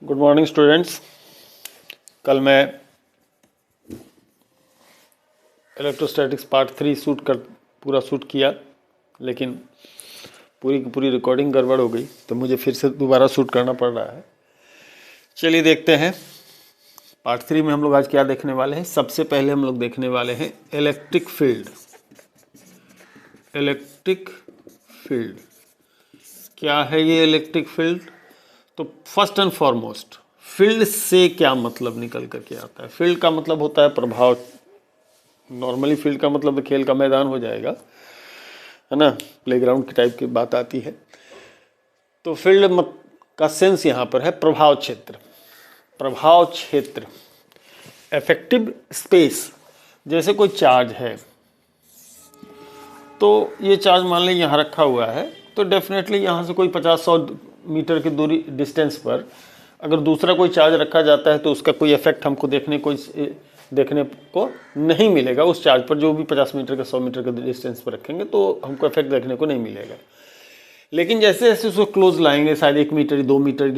Good morning students. कल मैं electrostatics part 3 पूरा शूट किया, लेकिन पूरी की पूरी रिकॉर्डिंग गड़बड़ हो गई, तो मुझे फिर से दोबारा शूट करना पड़ रहा है। चलिए देखते हैं पार्ट 3 में हम लोग आज क्या देखने वाले हैं। सबसे पहले हम लोग देखने वाले हैं इलेक्ट्रिक फील्ड। इलेक्ट्रिक फील्ड क्या है ये इलेक्ट्रिक फील्ड? तो फर्स्ट एंड फॉरमोस्ट, फील्ड से क्या मतलब निकल करके आता है? फील्ड का मतलब होता है प्रभाव। नॉर्मली फील्ड का मतलब खेल का मैदान हो जाएगा, है ना, प्लेग्राउंड की टाइप की बात आती है। तो फील्ड का सेंस यहाँ पर है प्रभाव क्षेत्र। प्रभाव क्षेत्र, इफेक्टिव स्पेस। जैसे कोई चार्ज है, तो ये चार्ज मान लें यहाँ रखा हुआ है, तो डेफिनेटली यहाँ से कोई 50-100 मीटर की दूरी डिस्टेंस पर अगर दूसरा कोई चार्ज रखा जाता है तो उसका कोई इफेक्ट हमको देखने को नहीं मिलेगा। उस चार्ज पर जो भी 50 मीटर का 100 मीटर के डिस्टेंस पर रखेंगे तो हमको इफेक्ट देखने को नहीं मिलेगा। लेकिन जैसे जैसे उसको क्लोज लाएंगे, शायद 1 meter, 2 meter,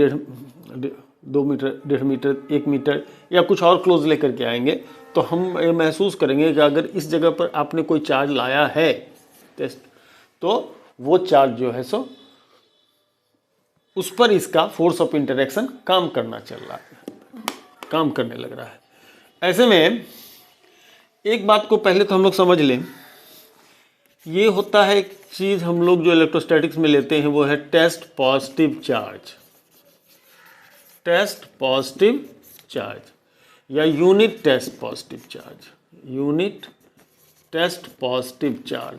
2 meter, 1.5 meter, 1 meter या कुछ और क्लोज लेकर के आएंगे, तो हम ये महसूस करेंगे कि अगर इस जगह पर आपने कोई चार्ज लाया है तो वो चार्ज जो है सो उस पर इसका फोर्स ऑफ इंटरेक्शन काम करना चल रहा है, काम करने लग रहा है। ऐसे में एक बात को पहले तो हम लोग समझ लें, ये होता है एक चीज हम लोग जो इलेक्ट्रोस्टैटिक्स में लेते हैं, वो है test positive charge. Test positive charge या unit test positive charge. Unit test positive charge,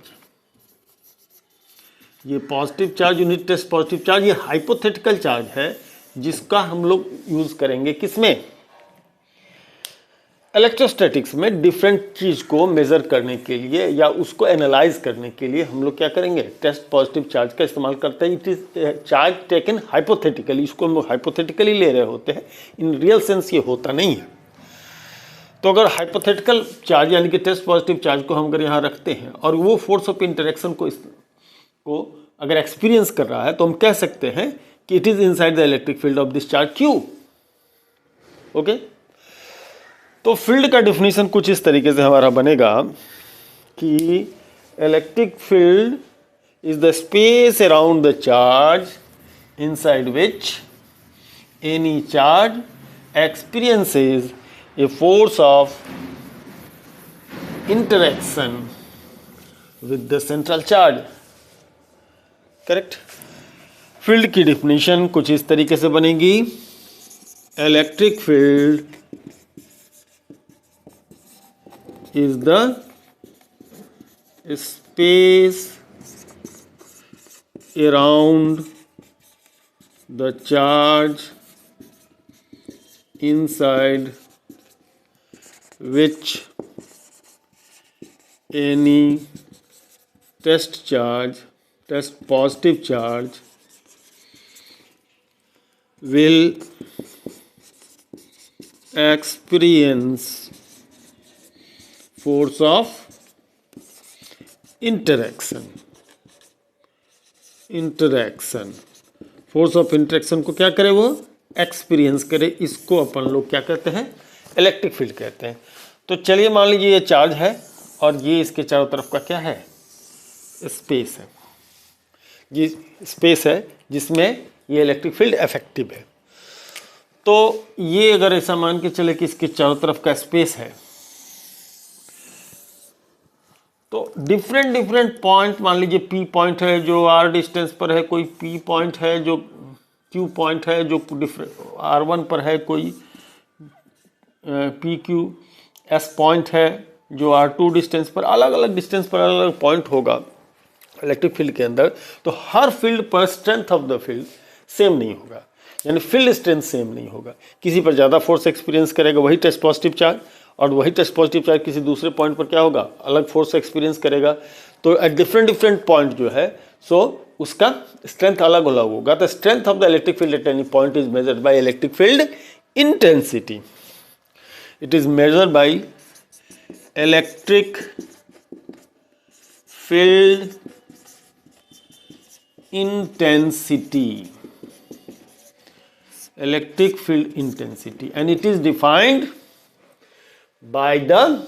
ये positive charge, unit test positive charge, ये हाइपोथेटिकल चार्ज है जिसका हम लोग यूज करेंगे किसमें? इलेक्ट्रोस्टैटिक्स में। डिफरेंट चीज को मेजर करने के लिए या उसको एनालाइज करने के लिए हम लोग क्या करेंगे? टेस्ट पॉजिटिव चार्ज का इस्तेमाल करते हैं। It is charge taken hypothetically. इसको हम लोग हाइपोथेटिकली ले रहे होते हैं, इन रियल सेंस ये होता नहीं है। तो अगर हाइपोथेटिकल चार्ज यानी कि टेस्ट पॉजिटिव चार्ज को हम अगर यहाँ रखते हैं और वो फोर्स ऑफ इंटरेक्शन को अगर एक्सपीरियंस कर रहा है, तो हम कह सकते हैं कि it is inside the electric field of this charge Q. Okay, तो फील्ड का डिफिनीशन कुछ इस तरीके से हमारा बनेगा कि electric field is the space around the charge inside which any charge experiences a force of interaction with the central charge. Correct. Field की डिफिनीशन कुछ इस तरीके से बनेगी, electric field is the space around the charge inside which any test positive charge will experience force of interaction. Force of interaction को क्या करे? वो एक्सपीरियंस करे। इसको अपन लोग क्या कहते हैं? इलेक्ट्रिक फील्ड कहते हैं। तो चलिए मान लीजिए ये चार्ज है और ये इसके चारों तरफ का क्या है? स्पेस है। ये स्पेस है जिसमें ये इलेक्ट्रिक फील्ड इफेक्टिव है। तो ये अगर ऐसा मान के चले कि इसके चारों तरफ का स्पेस है, तो डिफरेंट पॉइंट, मान लीजिए पी पॉइंट है जो आर डिस्टेंस पर है, कोई पी पॉइंट है जो क्यू पॉइंट है जो R1 पर है, कोई पी क्यू एस पॉइंट है जो R2 डिस्टेंस पर। अलग अलग डिस्टेंस पर अलग अलग पॉइंट होगा इलेक्ट्रिक फील्ड के अंदर। तो हर फील्ड पर strength of the field same नहीं होगा, यानी फील्ड स्ट्रेंथ सेम नहीं होगा। किसी पर ज़्यादा फोर्स एक्सपीरियंस करेगा वही टेस्ट पॉजिटिव चार्ज, और वही टेस्ट पॉजिटिव चार्ज किसी दूसरे पॉइंट पर क्या होगा? अलग फोर्स एक्सपीरियंस करेगा। तो एट डिफरेंट पॉइंट जो है सो उसका स्ट्रेंथ अलग अलग होगा। The strength of the electric field at any point is measured by electric field intensity. It is measured by electric field intensity. Electric field intensity and it is defined by the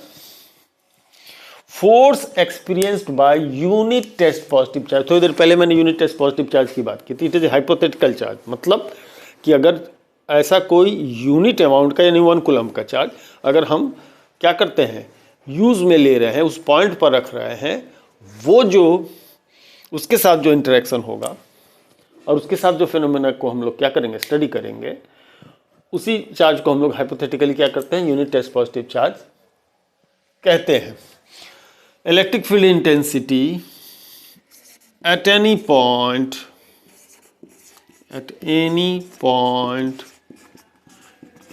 force experienced by unit test positive charge. थोड़ी देर पहले मैंने unit test positive charge की बात की थी। It is hypothetical charge, मतलब कि अगर ऐसा कोई यूनिट अमाउंट का यानी 1 कूलम का चार्ज अगर हम क्या करते हैं यूज में ले रहे हैं, उस पॉइंट पर रख रहे हैं, वो जो उसके साथ जो इंटरेक्शन होगा और उसके साथ जो फिनोमेना को हम लोग क्या करेंगे स्टडी करेंगे, उसी चार्ज को हम लोग हाइपोथेटिकली क्या करते हैं यूनिट टेस्ट पॉजिटिव चार्ज कहते हैं। Electric field intensity at any point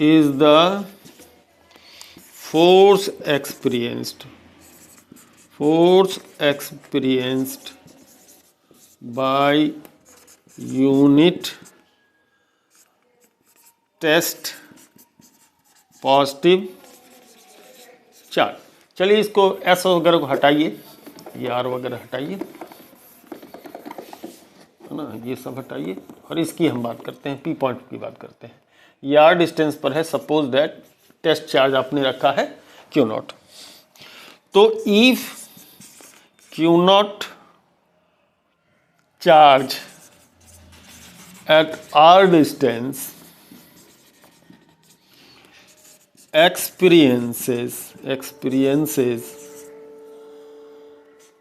is the force experienced by unit test positive charge। चलिए इसको एस वगैरह को हटाइए, ये आर वगैरह हटाइए, है ना, ये सब हटाइए और इसकी हम बात करते हैं, पी पॉइंट की बात करते हैं। ये आर डिस्टेंस पर है, सपोज दैट टेस्ट चार्ज आपने रखा है क्यू नॉट। तो if Q naught charge at R distance experiences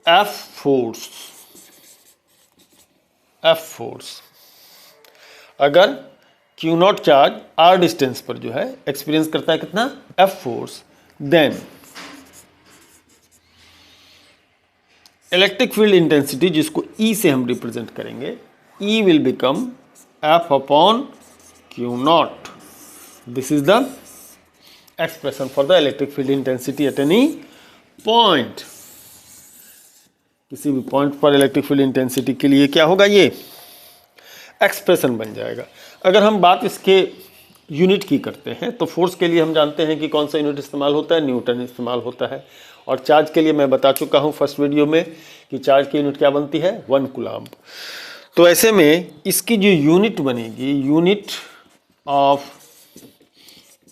F force, अगर Q naught charge R distance पर जो है एक्सपीरियंस करता है कितना F force, then electric field intensity जिसको E से हम रिप्रेजेंट करेंगे, E will become F upon Q naught. This is the expression for the electric field intensity at any point. किसी भी पॉइंट पर इलेक्ट्रिक फील्ड इंटेंसिटी के लिए क्या होगा, ये एक्सप्रेशन बन जाएगा। अगर हम बात इसके यूनिट की करते हैं तो फोर्स के लिए हम जानते हैं कि कौन सा यूनिट इस्तेमाल होता है, न्यूटन इस्तेमाल होता है। और चार्ज के लिए मैं बता चुका हूँ फर्स्ट वीडियो में कि चार्ज की यूनिट क्या बनती है 1 कूलम्ब। तो ऐसे में इसकी जो यूनिट बनेगी, यूनिट ऑफ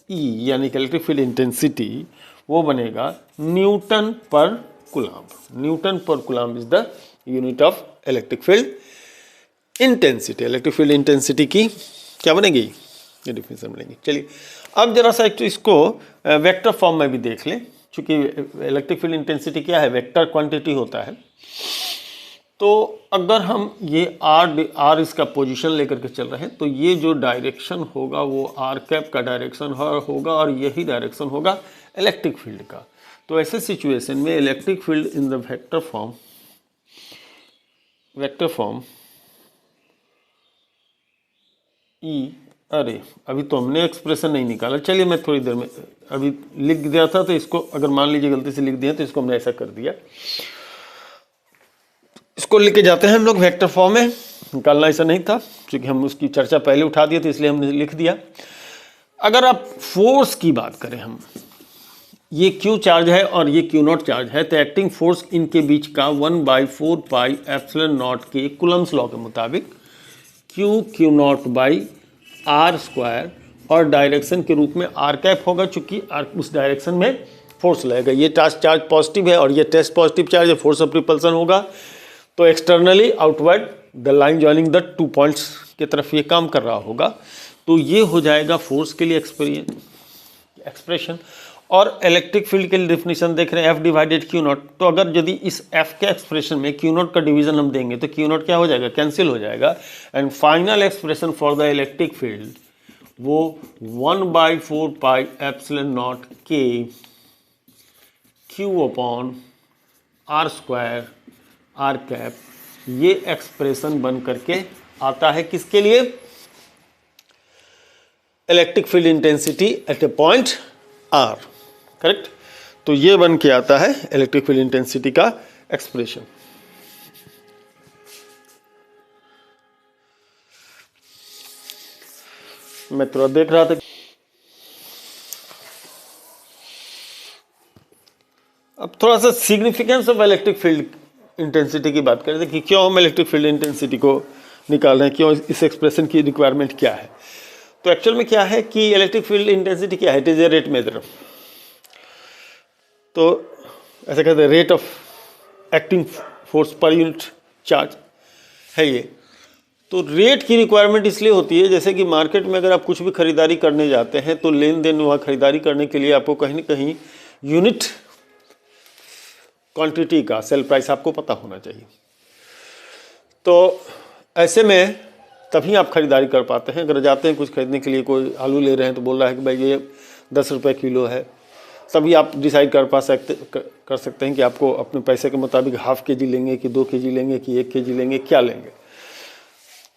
E यानी कि इलेक्ट्रिक फील्ड इंटेंसिटी, वो बनेगा न्यूटन पर कूलम्ब। न्यूटन पर coulomb is the unit of electric field intensity. Electric field intensity की क्या बनेगी, ये डिफिनेशन बनेगी। चलिए अब जरा सा तो इसको वेक्टर फॉर्म में भी देख लें, क्योंकि इलेक्ट्रिक फील्ड इंटेंसिटी क्या है, वेक्टर क्वांटिटी होता है। तो अगर हम ये आर इसका पोजीशन लेकर के चल रहे हैं, तो ये जो डायरेक्शन होगा वो आर कैप का डायरेक्शन होगा और यही डायरेक्शन होगा इलेक्ट्रिक फील्ड का। तो ऐसे सिचुएशन में electric field in the vector form E, अरे अभी तो हमने एक्सप्रेशन नहीं निकाला, चलिए मैं थोड़ी देर में अभी लिख दिया था, तो इसको अगर मान लीजिए गलती से लिख दिया तो इसको हमने ऐसा कर दिया, इसको लेके जाते हैं हम लोग वेक्टर फॉर्म में। निकालना ऐसा नहीं था क्योंकि हम उसकी चर्चा पहले उठा दिए थे, इसलिए हमने लिख दिया। अगर आप फोर्स की बात करें, हम ये Q चार्ज है और ये Q नॉट चार्ज है, तो एक्टिंग फोर्स इनके बीच का 1/4 पाई एप्सिलॉन नॉट के कूलम्स लॉ के मुताबिक Q naught by R square और डायरेक्शन के रूप में आर कैप होगा, चूंकि उस डायरेक्शन में फोर्स लगेगा। ये चार्ज पॉजिटिव है और ये टेस्ट पॉजिटिव चार्ज है, फोर्स ऑफ रिपल्सन होगा। तो externally outward the line joining the 2 points की तरफ ये काम कर रहा होगा। तो ये हो जाएगा फोर्स के लिए एक्सप्रेशन। और इलेक्ट्रिक फील्ड के लिए डेफिनेशन देख रहे हैं F डिवाइडेड Q नॉट। तो अगर यदि इस F के एक्सप्रेशन में Q नॉट का डिवीजन हम देंगे तो Q नॉट क्या हो जाएगा, कैंसिल हो जाएगा। And final expression for the electric field वो 1/4 पाई एप्सिलॉन नॉट के Q upon R square R cap, ये एक्सप्रेशन बन करके आता है किसके लिए, electric field intensity at a point R, correct. तो ये बन के आता है इलेक्ट्रिक फील्ड इंटेंसिटी का एक्सप्रेशन। मैं थोड़ा देख रहा था, अब थोड़ा सा significance of electric field intensity की बात करें कि क्यों हम इलेक्ट्रिक फील्ड इंटेंसिटी को निकाल रहे हैं, क्यों इस एक्सप्रेशन की रिक्वायरमेंट क्या है। तो एक्चुअल में क्या है कि इलेक्ट्रिक फील्ड इंटेंसिटी क्या है, it is a rate measure. तो ऐसा कहते हैं rate of acting force per unit charge है ये। तो रेट की रिक्वायरमेंट इसलिए होती है, जैसे कि मार्केट में अगर आप कुछ भी खरीदारी करने जाते हैं तो लेन देन वहाँ खरीदारी करने के लिए आपको कहीं ना कहीं यूनिट क्वांटिटी का सेल प्राइस आपको पता होना चाहिए। तो ऐसे में तभी आप खरीदारी कर पाते हैं। अगर जाते हैं कुछ खरीदने के लिए, कोई आलू ले रहे हैं तो बोल रहा है कि भाई ये 10 रुपये किलो है, तभी आप डिसाइड कर सकते हैं कि आपको अपने पैसे के मुताबिक हाफ के जी लेंगे कि 2 kg लेंगे कि 1 kg लेंगे, क्या लेंगे।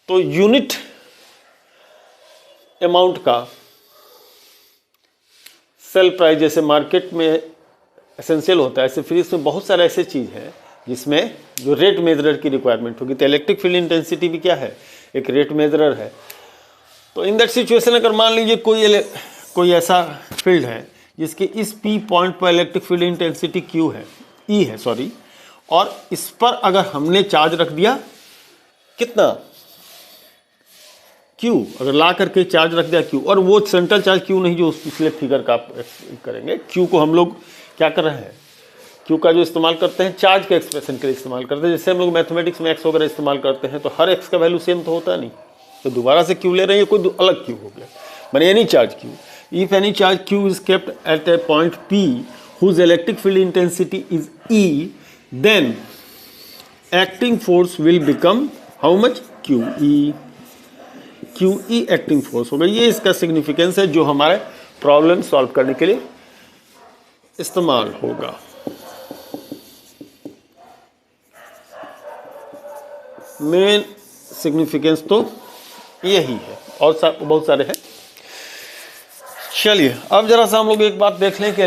तो यूनिट अमाउंट का सेल प्राइस जैसे मार्केट में एसेंशियल होता है, ऐसे फिर इसमें बहुत सारे ऐसे चीज़ हैं जिसमें जो रेट मेजरर की रिक्वायरमेंट होगी। तो इलेक्ट्रिक फील्ड इंटेंसिटी भी क्या है, एक रेट मेजरर है। तो इन दैट सिचुएशन अगर मान लीजिए कोई ऐसा फील्ड है जिसके इस P पॉइंट पर इलेक्ट्रिक फील्ड इंटेंसिटी Q है, E है सॉरी, और इस पर अगर हमने चार्ज रख दिया कितना Q, अगर ला करके चार्ज रख दिया Q, और वो सेंट्रल चार्ज Q नहीं जो पिछले फिगर का आप करेंगे, Q को हम लोग क्या कर रहे हैं, Q का जो इस्तेमाल करते हैं चार्ज के एक्सप्रेशन के लिए इस्तेमाल करते हैं। जैसे हम लोग मैथमेटिक्स में x वगैरह इस्तेमाल करते हैं तो हर x का वैल्यू सेम तो होता नहीं, तो दोबारा से Q ले रहे हैं, कोई अलग Q हो गया, माने any charge Q। If any charge Q is kept at a point P whose electric field intensity is E, then acting force will become how much? QE. QE acting force होगा। ये इसका significance है जो हमारे problem solve करने के लिए इस्तेमाल होगा। मेन सिग्निफिकेंस तो यही है, और बहुत सारे हैं। चलिए अब जरा सा हम लोग एक बात देख लें कि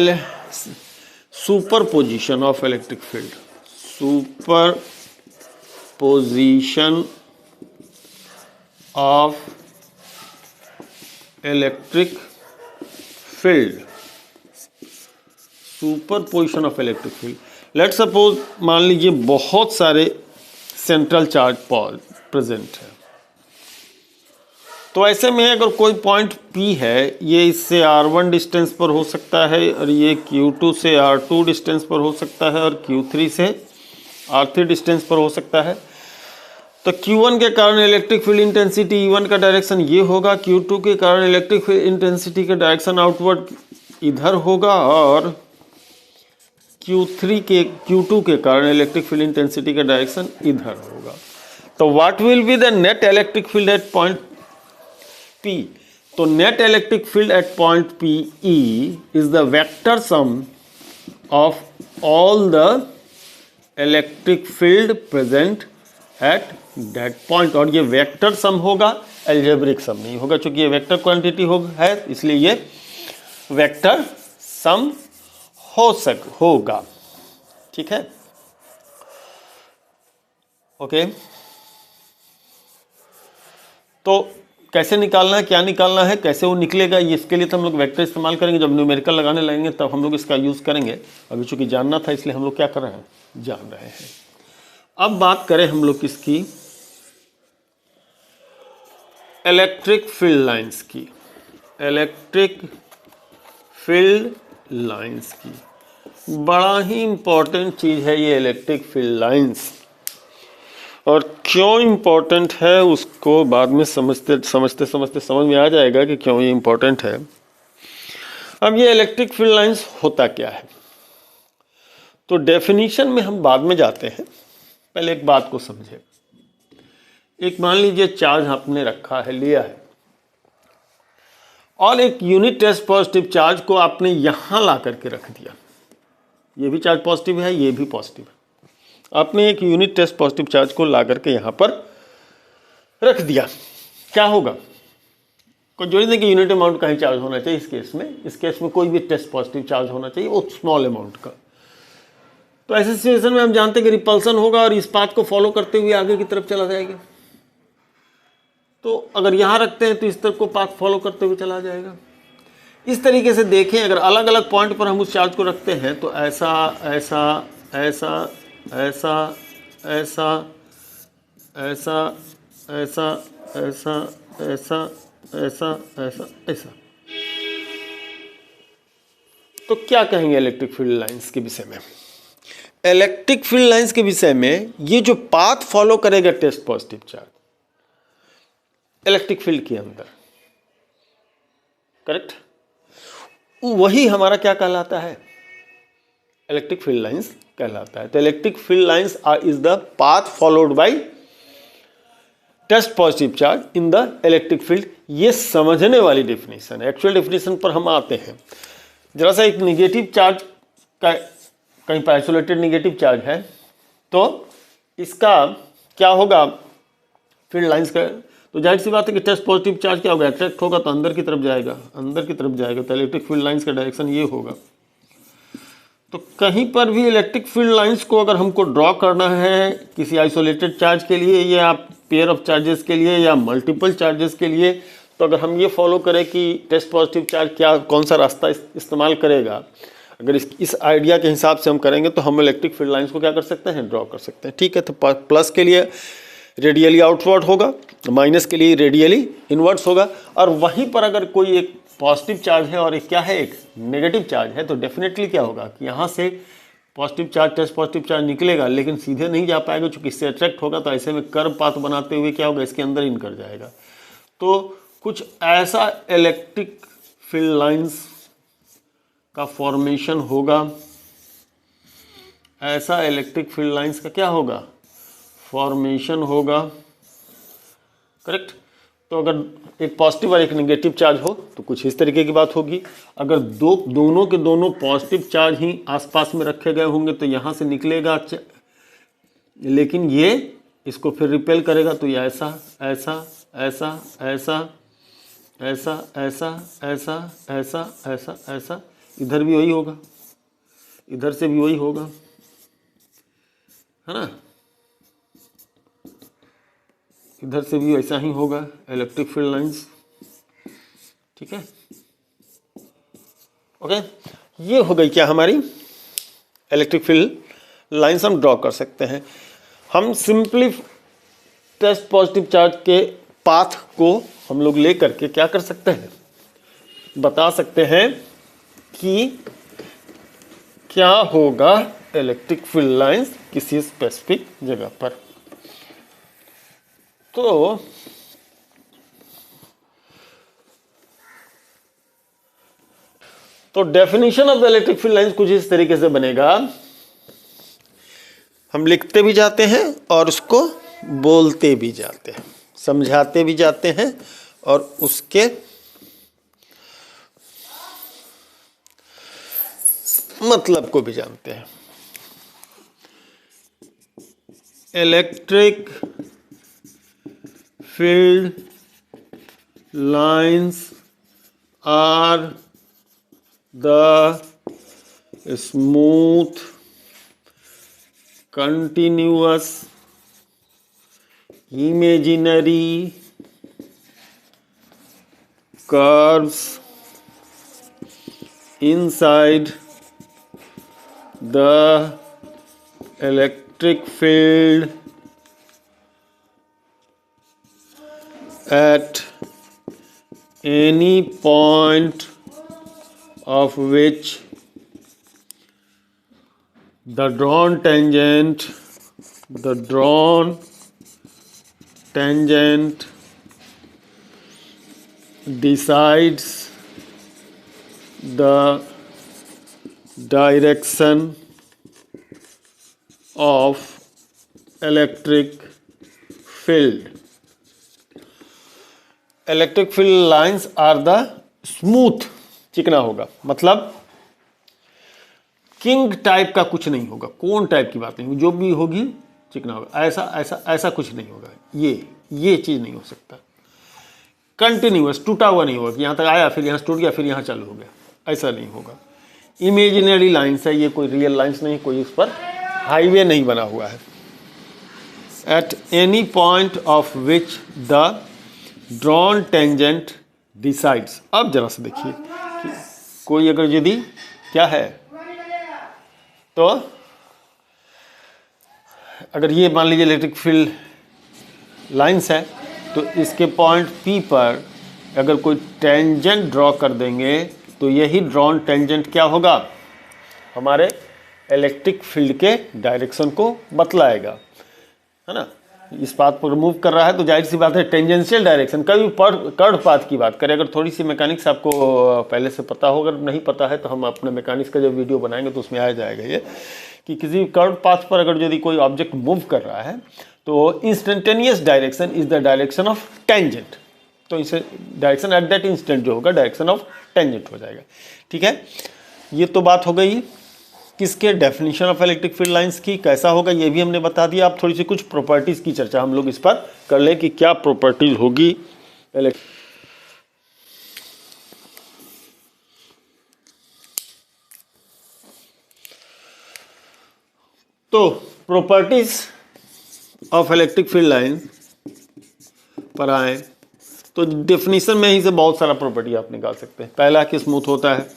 super position of electric field, super position of electric field, super position of electric field. Let suppose मान लीजिए बहुत सारे सेंट्रल चार्ज प्रेजेंट है, तो ऐसे में अगर कोई पॉइंट P है, ये इससे R1 डिस्टेंस पर हो सकता है, और ये Q2 से R2 डिस्टेंस पर हो सकता है, और Q3 से R3 डिस्टेंस पर हो सकता है। तो Q1 के कारण इलेक्ट्रिक फील्ड इंटेंसिटी E1 का डायरेक्शन ये होगा, Q2 के कारण इलेक्ट्रिक फील्ड इंटेंसिटी का डायरेक्शन आउटवर्ड इधर होगा, और Q2 के कारण इलेक्ट्रिक फील्ड इंटेंसिटी का डायरेक्शन इधर होगा। तो what will be the net electric field eight point P? तो net electric field eight point P E is the vector sum of all the electric field present at that point. और ये vector sum होगा, algebraic सम नहीं होगा, क्योंकि ये vector quantity है, इसलिए ये वेक्टर सम होगा। ठीक है, ओके। तो कैसे निकालना है, क्या निकालना है, कैसे वो निकलेगा, ये इसके लिए तो हम लोग वेक्टर इस्तेमाल करेंगे। जब न्यूमेरिकल लगाने लगेंगे तब हम लोग इसका यूज़ करेंगे। अभी चूंकि जानना था इसलिए हम लोग क्या कर रहे हैं, जान रहे हैं। अब बात करें हम लोग किसकी, इलेक्ट्रिक फील्ड लाइंस की, इलेक्ट्रिक फील्ड लाइंस की। बड़ा ही इंपॉर्टेंट चीज़ है ये इलेक्ट्रिक फील्ड लाइंस, और क्यों इम्पोर्टेंट है उसको बाद में समझते समझ में आ जाएगा कि क्यों ये इम्पोर्टेंट है। अब ये इलेक्ट्रिक फील्ड लाइंस होता क्या है, तो डेफिनेशन में हम बाद में जाते हैं, पहले एक बात को समझे। एक मान लीजिए चार्ज आपने रखा है, लिया है, और एक यूनिट टेस्ट पॉजिटिव चार्ज को आपने यहां ला करके रख दिया। ये भी चार्ज पॉजिटिव है, ये भी पॉजिटिव है। आपने एक यूनिट टेस्ट पॉजिटिव चार्ज को ला करके यहां पर रख दिया, क्या होगा, कोई जोड़ी नहीं कि यूनिट अमाउंट का ही चार्ज होना चाहिए। इस केस में कोई भी टेस्ट पॉजिटिव चार्ज होना चाहिए, वो स्मॉल अमाउंट का। तो ऐसे सिचुएशन में हम जानते हैं कि रिपल्सन होगा और इस पाथ को फॉलो करते हुए आगे की तरफ चला जाएगा। तो अगर यहां रखते हैं तो इस तरफ को पाथ फॉलो करते हुए चला जाएगा। इस तरीके से देखें, अगर अलग अलग पॉइंट पर हम उस चार्ज को रखते हैं तो ऐसा ऐसा ऐसा ऐसा ऐसा ऐसा ऐसा ऐसा ऐसा ऐसा ऐसा ऐसा। तो क्या कहेंगे इलेक्ट्रिक फील्ड लाइंस के विषय में? इलेक्ट्रिक फील्ड लाइंस के विषय में ये जो पाथ फॉलो करेगा test positive charge electric field के अंदर, करेक्ट, वही हमारा क्या कहलाता है? इलेक्ट्रिक फील्ड लाइंस कहलाता है। तो electric field lines is the path followed by test positive charge in the electric field. ये समझने वाली डेफिनेशन है। एक्चुअल डेफिनेशन पर हम आते हैं। जरा सा एक निगेटिव चार्ज का कहीं पर आइसोलेटेड निगेटिव चार्ज है तो इसका क्या होगा फील्ड लाइंस का? तो जाहिर सी बात है कि टेस्ट पॉजिटिव चार्ज क्या होगा? अट्रैक्ट होगा तो अंदर की तरफ जाएगा, अंदर की तरफ जाएगा। तो इलेक्ट्रिक फील्ड लाइंस का डायरेक्शन ये होगा। तो कहीं पर भी इलेक्ट्रिक फील्ड लाइंस को अगर हमको ड्रॉ करना है किसी आइसोलेटेड चार्ज के लिए या पेयर ऑफ चार्जेस के लिए या मल्टीपल चार्जेस के लिए, तो अगर हम ये फॉलो करें कि टेस्ट पॉजिटिव चार्ज क्या कौन सा रास्ता इस्तेमाल करेगा, अगर इस आइडिया के हिसाब से हम करेंगे तो हम इलेक्ट्रिक फील्ड लाइंस को क्या कर सकते हैं? ड्रॉ कर सकते हैं। ठीक है, तो प्लस के लिए रेडियली आउटवर्ड होगा, माइनस के लिए रेडियली इनवर्ड्स होगा। और वहीं पर अगर कोई एक पॉजिटिव चार्ज है और एक क्या है, एक नेगेटिव चार्ज है, तो डेफिनेटली क्या होगा कि यहाँ से positive charge test positive charge निकलेगा लेकिन सीधे नहीं जा पाएगा क्योंकि इससे अट्रैक्ट होगा। तो ऐसे में कर्व पाथ बनाते हुए क्या होगा, इसके अंदर इन कर जाएगा। तो कुछ ऐसा इलेक्ट्रिक फील्ड लाइंस का फॉर्मेशन होगा, ऐसा इलेक्ट्रिक फील्ड लाइंस का क्या होगा? फॉर्मेशन होगा, करेक्ट। तो अगर एक पॉजिटिव और एक नेगेटिव चार्ज हो तो कुछ इस तरीके की बात होगी। अगर दोनों के दोनों पॉजिटिव चार्ज ही आसपास में रखे गए होंगे तो यहाँ से निकलेगा लेकिन ये इसको फिर रिपेल करेगा। तो ये ऐसा ऐसा ऐसा ऐसा ऐसा ऐसा ऐसा ऐसा ऐसा ऐसा, इधर भी वही होगा, इधर से भी वही होगा, है ना, इधर से भी ऐसा ही होगा इलेक्ट्रिक फील्ड लाइंस। ठीक है, ओके। ये हो गई क्या हमारी इलेक्ट्रिक फील्ड लाइंस हम ड्रॉ कर सकते हैं। हम सिंपली टेस्ट पॉजिटिव चार्ज के पाथ को हम लोग ले करके क्या कर सकते हैं, बता सकते हैं कि क्या होगा इलेक्ट्रिक फील्ड लाइंस किसी स्पेसिफिक जगह पर। तो definition of the electric field lines कुछ इस तरीके से बनेगा। हम लिखते भी जाते हैं और उसको बोलते भी जाते हैं, समझाते भी जाते हैं और उसके मतलब को भी जानते हैं। Electric field lines are the smooth continuous imaginary curves inside the electric field at any point of which the drawn tangent decides the direction of electric field. Electric field lines are the smooth, चिकना होगा, मतलब king type का कुछ नहीं होगा, कोन type की बात नहीं होगी, जो भी होगी चिकना होगा। ऐसा ऐसा ऐसा कुछ नहीं होगा, ये चीज़ नहीं हो सकता। कंटिन्यूअस, टूटा हुआ नहीं होगा कि यहाँ तक आया फिर यहाँ से टूट गया फिर यहाँ चालू हो गया, ऐसा नहीं होगा। इमेजिनरी लाइन्स है, ये कोई रियल लाइन्स नहीं, कोई उस पर हाईवे नहीं बना हुआ है। Eight any point of which the drawn tangent decides. अब जरा से देखिए कि कोई अगर यदि क्या है, तो अगर ये मान लीजिए इलेक्ट्रिक फील्ड लाइंस है तो इसके पॉइंट P पर अगर कोई टेंजेंट ड्रॉ कर देंगे तो यही ड्रॉन टेंजेंट क्या होगा, हमारे इलेक्ट्रिक फील्ड के डायरेक्शन को बतलाएगा, है ना। इस पाथ पर मूव कर रहा है तो जाहिर सी बात है टेंजेंशियल डायरेक्शन, कभी कर्व पाथ की बात करें, अगर थोड़ी सी मैकेनिक्स आपको पहले से पता हो, अगर नहीं पता है तो हम अपने मैकेनिक्स का जब वीडियो बनाएंगे तो उसमें आ जाएगा ये, कि किसी कर्व पाथ पर अगर यदि कोई ऑब्जेक्ट मूव कर रहा है तो instantaneous direction is the direction of tangent, तो इसे डायरेक्शन एट दैट इंस्टेंट जो होगा डायरेक्शन ऑफ टेंजेंट हो जाएगा। ठीक है, ये तो बात हो गई किसके, definition of electric field lines की, कैसा होगा ये भी हमने बता दिया। अब थोड़ी सी कुछ प्रॉपर्टीज की चर्चा हम लोग इस पर कर लें कि क्या प्रॉपर्टीज होगी तो properties of electric field line पर आए तो डेफिनेशन में ही से बहुत सारा प्रॉपर्टी आप निकाल सकते हैं। पहला कि स्मूथ होता है,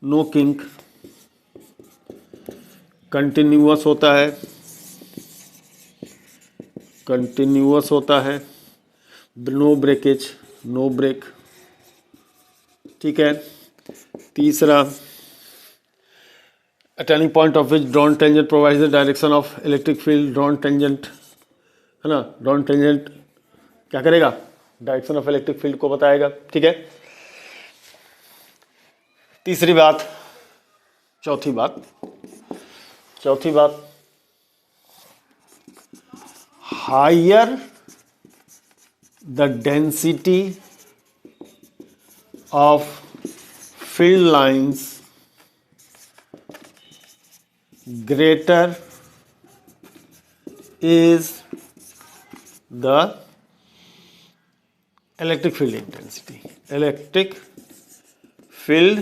नो किंक, कंटिन्यूअस होता है, कंटिन्यूअस होता है, नो ब्रेकेज, नो ब्रेक। ठीक है, तीसरा a turning point of which drawn tangent provides the direction of electric field, drawn tangent, है ना, drawn tangent क्या करेगा, डायरेक्शन ऑफ इलेक्ट्रिक फील्ड को बताएगा। ठीक है, तीसरी बात, चौथी बात higher the density of field lines greater is the electric field intensity. Electric field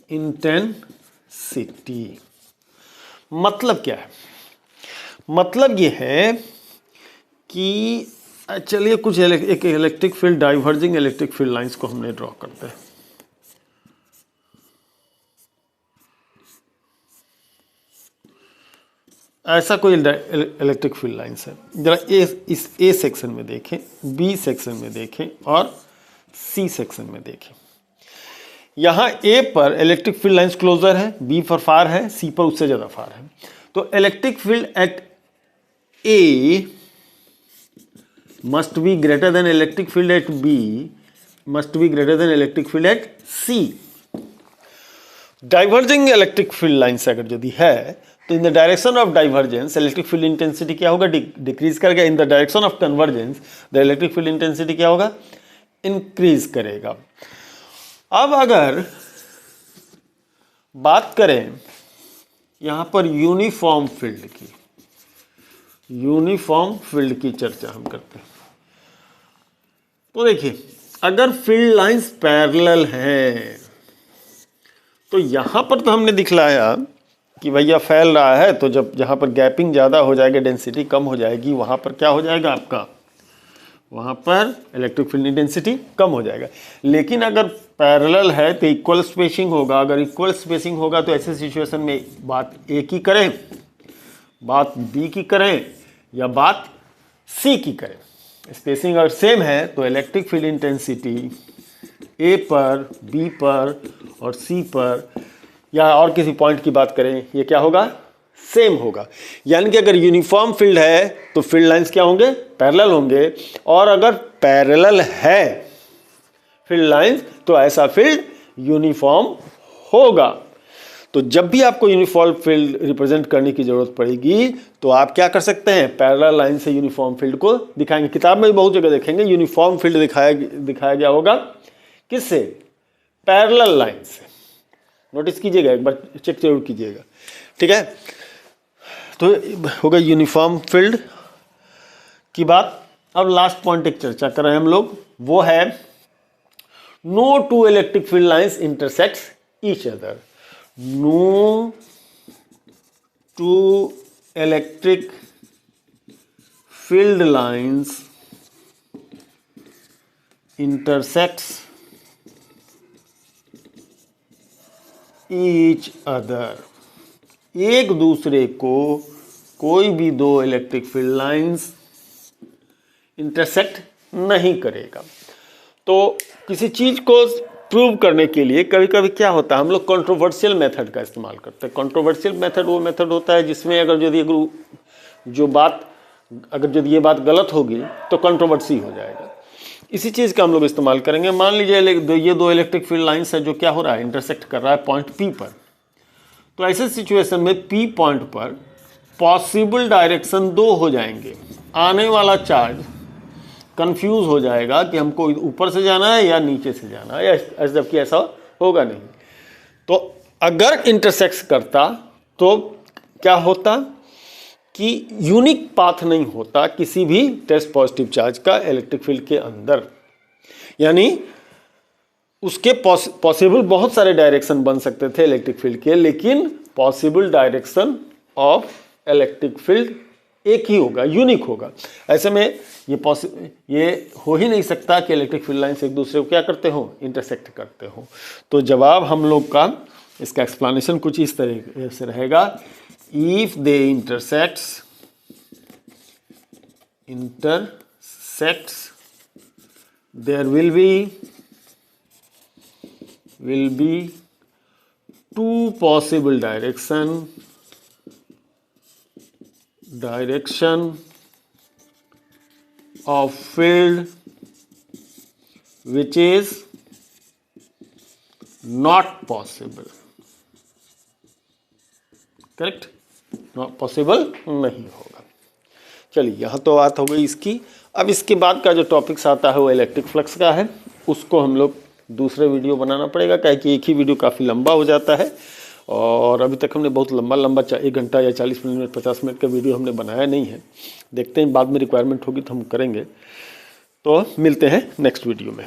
intensity मतलब क्या है, मतलब ये है कि चलिए कुछ एक electric field, diverging electric field lines को हमने ड्रॉ करते हैं। ऐसा कोई इलेक्ट्रिक फील्ड लाइंस है, जरा इस ए सेक्शन में देखें, बी सेक्शन में देखें और सी सेक्शन में देखें। यहाँ ए पर इलेक्ट्रिक फील्ड लाइंस क्लोजर है, बी पर फार है, सी पर उससे ज़्यादा फार है। तो electric field at A must be greater than electric field at B must be greater than electric field at C. Diverging electric field lines अगर यदि है तो in the direction of divergence electric field intensity क्या होगा, decrease करेगा। In the direction of convergence the electric field intensity क्या होगा, increase करेगा। अब अगर बात करें यहां पर यूनिफॉर्म फील्ड की चर्चा हम करते हैं, तो देखिए अगर फील्ड लाइंस पैरेलल हैं तो यहां पर तो हमने दिखलाया कि भैया फैल रहा है, तो जब जहाँ पर गैपिंग ज़्यादा हो जाएगा, डेंसिटी कम हो जाएगी, वहाँ पर क्या हो जाएगा आपका, वहाँ पर इलेक्ट्रिक फील्ड इंटेंसिटी कम हो जाएगा। लेकिन अगर पैरेलल है तो इक्वल स्पेसिंग होगा। अगर इक्वल स्पेसिंग होगा तो ऐसे सिचुएशन में बात ए की करें, बात बी की करें या बात सी की करें, स्पेसिंग अगर सेम है तो इलेक्ट्रिक फील्ड इंटेंसिटी ए पर, बी पर और सी पर या और किसी पॉइंट की बात करें, ये क्या होगा, सेम होगा। यानी कि अगर यूनिफॉर्म फील्ड है तो फील्ड लाइंस क्या होंगे, पैरेलल होंगे, और अगर पैरेलल है फील्ड लाइंस तो ऐसा फील्ड यूनिफॉर्म होगा। तो जब भी आपको यूनिफॉर्म फील्ड रिप्रेजेंट करने की जरूरत पड़ेगी तो आप क्या कर सकते हैं, पैरेलल लाइन से यूनिफॉर्म फील्ड को दिखाएंगे। किताब में भी बहुत जगह देखेंगे यूनिफॉर्म फील्ड दिखाया गया होगा, किससे, पैरेलल लाइन से। नोटिस कीजिएगा, एक बार चेक जरूर कीजिएगा। ठीक है, तो होगा यूनिफॉर्म फील्ड की बात। अब लास्ट पॉइंट एक चर्चा कर रहे हैं हम लोग, वो है no two electric field lines intersects each other. No two electric field lines intersects each other. एक दूसरे को कोई भी दो इलेक्ट्रिक फील्ड लाइंस इंटरसेक्ट नहीं करेगा। तो किसी चीज़ को प्रूव करने के लिए कभी कभी क्या होता है, हम लोग कंट्रोवर्शियल मेथड का इस्तेमाल करते हैं। कंट्रोवर्शियल मेथड वो मेथड होता है जिसमें अगर यदि ये बात गलत होगी तो कंट्रोवर्सी हो जाएगा। इसी चीज़ का हम लोग इस्तेमाल करेंगे। मान लीजिए ये दो इलेक्ट्रिक फील्ड लाइन्स है जो क्या हो रहा है, इंटरसेक्ट कर रहा है पॉइंट P पर। तो ऐसे सिचुएशन में P पॉइंट पर पॉसिबल डायरेक्शन दो हो जाएंगे। आने वाला चार्ज कंफ्यूज हो जाएगा कि हमको ऊपर से जाना है या नीचे से जाना है, जबकि ऐसा होगा नहीं। तो अगर इंटरसेक्ट करता तो क्या होता कि यूनिक पाथ नहीं होता किसी भी टेस्ट पॉजिटिव चार्ज का इलेक्ट्रिक फील्ड के अंदर, यानी उसके पॉसिबल बहुत सारे डायरेक्शन बन सकते थे इलेक्ट्रिक फील्ड के, लेकिन possible direction of electric field एक ही होगा, यूनिक होगा। ऐसे में ये हो ही नहीं सकता कि इलेक्ट्रिक फील्ड लाइन्स एक दूसरे को क्या करते हो, इंटरसेक्ट करते हो। तो जवाब हम लोग का इसका एक्सप्लेनेशन कुछ इस तरीके से रहेगा, if they intersects there will be two possible direction of field which is not possible, correct, possible नहीं होगा। चलिए यहाँ तो बात हो गई इसकी। अब इसके बाद का जो टॉपिक्स आता है वो इलेक्ट्रिक फ्लक्स का है, उसको हम लोग दूसरे वीडियो बनाना पड़ेगा, क्या कि एक ही वीडियो काफ़ी लंबा हो जाता है और अभी तक हमने बहुत लंबा 1 घंटा या 40 मिनट 50 मिनट का वीडियो हमने बनाया नहीं है। देखते हैं बाद में रिक्वायरमेंट होगी तो हम करेंगे। तो मिलते हैं नेक्स्ट वीडियो में।